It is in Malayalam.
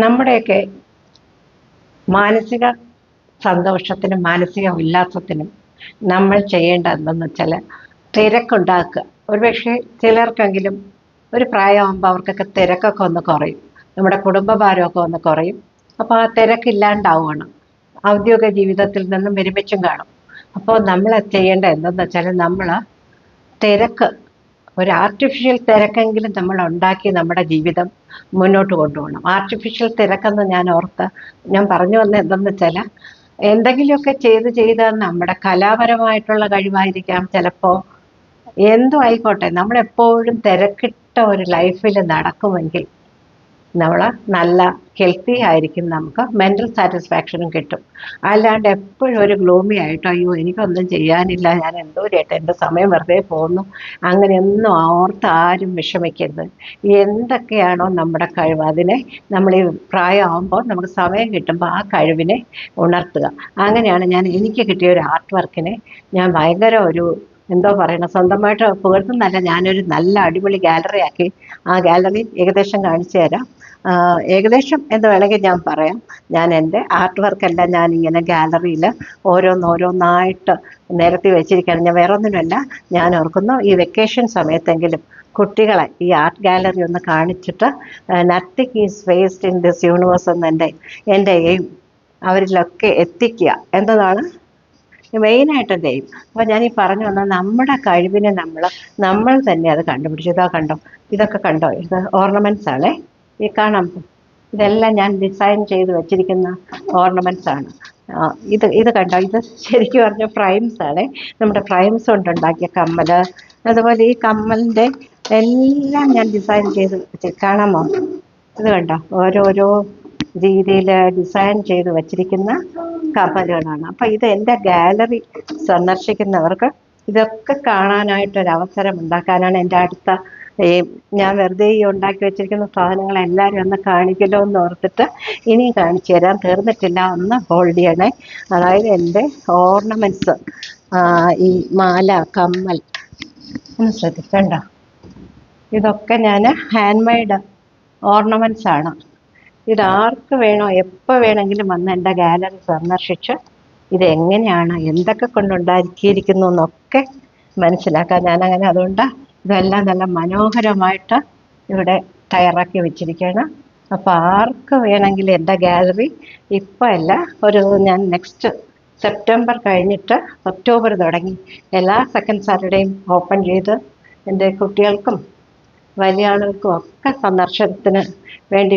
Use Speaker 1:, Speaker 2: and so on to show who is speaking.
Speaker 1: നമ്മുടെയൊക്കെ മാനസിക സന്തോഷത്തിനും മാനസിക ഉല്ലാസത്തിനും നമ്മൾ ചെയ്യേണ്ട എന്തെന്ന് വെച്ചാൽ തിരക്കുണ്ടാക്കുക. ഒരുപക്ഷെ ചിലർക്കെങ്കിലും ഒരു പ്രായമാകുമ്പോൾ അവർക്കൊക്കെ തിരക്കൊക്കെ ഒന്ന് കുറയും, നമ്മുടെ കുടുംബഭാരമൊക്കെ ഒന്ന് കുറയും. അപ്പോൾ ആ തിരക്കില്ലാണ്ടാവുകയാണ്, ഔദ്യോഗിക ജീവിതത്തിൽ നിന്നും വിരമിച്ചും കാണും. അപ്പോൾ നമ്മൾ ചെയ്യേണ്ട എന്തെന്ന് വെച്ചാൽ നമ്മൾ തിരക്ക്, ഒരു ആർട്ടിഫിഷ്യൽ തിരക്കെങ്കിലും നമ്മൾ ഉണ്ടാക്കി നമ്മുടെ ജീവിതം മുന്നോട്ട് കൊണ്ടുപോകണം. ആർട്ടിഫിഷ്യൽ തിരക്കെന്ന് ഞാൻ പറഞ്ഞു വന്നത് എന്തെന്ന് വെച്ചാൽ, എന്തെങ്കിലുമൊക്കെ ചെയ്ത് നമ്മുടെ കലാപരമായിട്ടുള്ള കഴിവായിരിക്കാം, ചിലപ്പോൾ എന്തും ആയിക്കോട്ടെ, നമ്മളെപ്പോഴും തിരക്കിട്ട ഒരു ലൈഫിൽ നടക്കുമെങ്കിൽ നമ്മൾ നല്ല ഹെൽത്തി ആയിരിക്കും, നമുക്ക് മെൻ്റൽ സാറ്റിസ്ഫാക്ഷനും കിട്ടും. അല്ലാണ്ട് എപ്പോഴും ഒരു ഗ്ലൂമി ആയിട്ടോ അയ്യോ എനിക്കൊന്നും ചെയ്യാനില്ല, ഞാൻ എന്തോ ചെയ്യട്ടെ, എൻ്റെ സമയം വെറുതെ പോകുന്നു, അങ്ങനെയൊന്നും ഓർത്ത് ആരും വിഷമിക്കരുത്. എന്തൊക്കെയാണോ നമ്മുടെ കഴിവ് അതിനെ നമ്മൾ ഈ പ്രായമാകുമ്പോൾ നമുക്ക് സമയം കിട്ടുമ്പോൾ ആ കഴിവിനെ ഉണർത്തുക. അങ്ങനെയാണ് എനിക്ക് കിട്ടിയ ഒരു ആർട്ട് വർക്കിനെ ഞാൻ ഭയങ്കര എന്തോ പറയണം, സ്വന്തമായിട്ട് പുകഴ്ത്തുന്നല്ല, ഞാനൊരു നല്ല അടിപൊളി ഗാലറി ആക്കി. ആ ഗാലറി ഏകദേശം കാണിച്ചു തരാം. ഏകദേശം എന്ന് വേണമെങ്കിൽ ഞാൻ പറയാം. ഞാൻ എൻ്റെ ആർട്ട് വർക്കെല്ലാം ഞാനിങ്ങനെ ഗാലറിയിൽ ഓരോന്നോരോന്നായിട്ട് നിരത്തി വെച്ചിരിക്കുകയാണ്. ഞാൻ വേറെ ഒന്നിനുമല്ല, ഞാൻ ഓർക്കുന്നു ഈ വെക്കേഷൻ സമയത്തെങ്കിലും കുട്ടികളെ ഈ ആർട്ട് ഗാലറി ഒന്ന് കാണിച്ചിട്ട് nothing is waste in this universe എന്ന് എൻ്റെ എയിം അവരിലൊക്കെ എത്തിക്കുക എന്നതാണ് മെയിനായിട്ട് എൻ്റെ എയിം. അപ്പോൾ ഞാൻ ഈ പറഞ്ഞു വന്നാൽ നമ്മുടെ കഴിവിനെ നമ്മൾ തന്നെ അത് കണ്ടുപിടിച്ചു. ഇതാ കണ്ടോ, ഇതൊക്കെ കണ്ടോ, ഇത് ഓർണമെൻറ്റ്സ് ആണേ, ഈ കാണാം. ഇതെല്ലാം ഞാൻ ഡിസൈൻ ചെയ്ത് വെച്ചിരിക്കുന്ന ഓർണമെൻറ്റ്സ് ആണ്. ഇത് കണ്ടോ, ഇത് ശരിക്കും പറഞ്ഞാൽ ഫ്രൈംസ് ആണ്, നമ്മുടെ ഫ്രൈംസ് കൊണ്ടുണ്ടാക്കിയ കമ്മൽ. അതുപോലെ ഈ കമ്മലിൻ്റെ എല്ലാം ഞാൻ ഡിസൈൻ ചെയ്ത് കാണാമോ, ഇത് കണ്ടോ, ഓരോരോ രീതിയിൽ ഡിസൈൻ ചെയ്ത് വച്ചിരിക്കുന്ന കമ്മലുകളാണ്. അപ്പം ഇത് എൻ്റെ ഗാലറി സന്ദർശിക്കുന്നവർക്ക് ഇതൊക്കെ കാണാനായിട്ടൊരവസരം ഉണ്ടാക്കാനാണ് എൻ്റെ അടുത്ത ഞാൻ വെറുതെ ഈ ഉണ്ടാക്കി വെച്ചിരിക്കുന്ന സാധനങ്ങൾ എല്ലാവരും ഒന്ന് കാണിക്കല്ലോ എന്ന് ഓർത്തിട്ട് ഇനിയും കാണിച്ചു തരാൻ തീർന്നിട്ടില്ല. ഒന്ന് ഹോൾഡ് ചെയ്യണേ. അതായത് എൻ്റെ ഓർണമെൻറ്റ്സ്, ഈ മാല, കമ്മൽ, ഒന്ന് ശ്രദ്ധിക്കണ്ട, ഇതൊക്കെ ഞാൻ ഹാൻഡ് മെയ്ഡ് ഓർണമെൻറ്റ്സ് ആണ്. ഇതാർക്ക് വേണോ എപ്പോൾ വേണമെങ്കിലും വന്ന് എൻ്റെ ഗാലറി സന്ദർശിച്ച് ഇതെങ്ങനെയാണ്, എന്തൊക്കെ കൊണ്ടുണ്ടാക്കിയിരിക്കുന്നു എന്നൊക്കെ മനസ്സിലാക്കാം. ഞാനങ്ങനെ അതുകൊണ്ട് ഇതെല്ലാം നല്ല മനോഹരമായിട്ട് ഇവിടെ തയ്യാറാക്കി വെച്ചിരിക്കുകയാണ്. അപ്പോൾ ആർക്ക് വേണമെങ്കിലും എൻ്റെ ഗാലറി ഇപ്പോൾ അല്ല, ഞാൻ നെക്സ്റ്റ് സെപ്റ്റംബർ കഴിഞ്ഞിട്ട് ഒക്ടോബർ തുടങ്ങി എല്ലാ സെക്കൻഡ് സാറ്റർഡേയും ഓപ്പൺ ചെയ്ത് എൻ്റെ കുട്ടികൾക്കും വലിയ ആളുകൾക്കും ഒക്കെ സന്ദർശനത്തിന് വേണ്ടി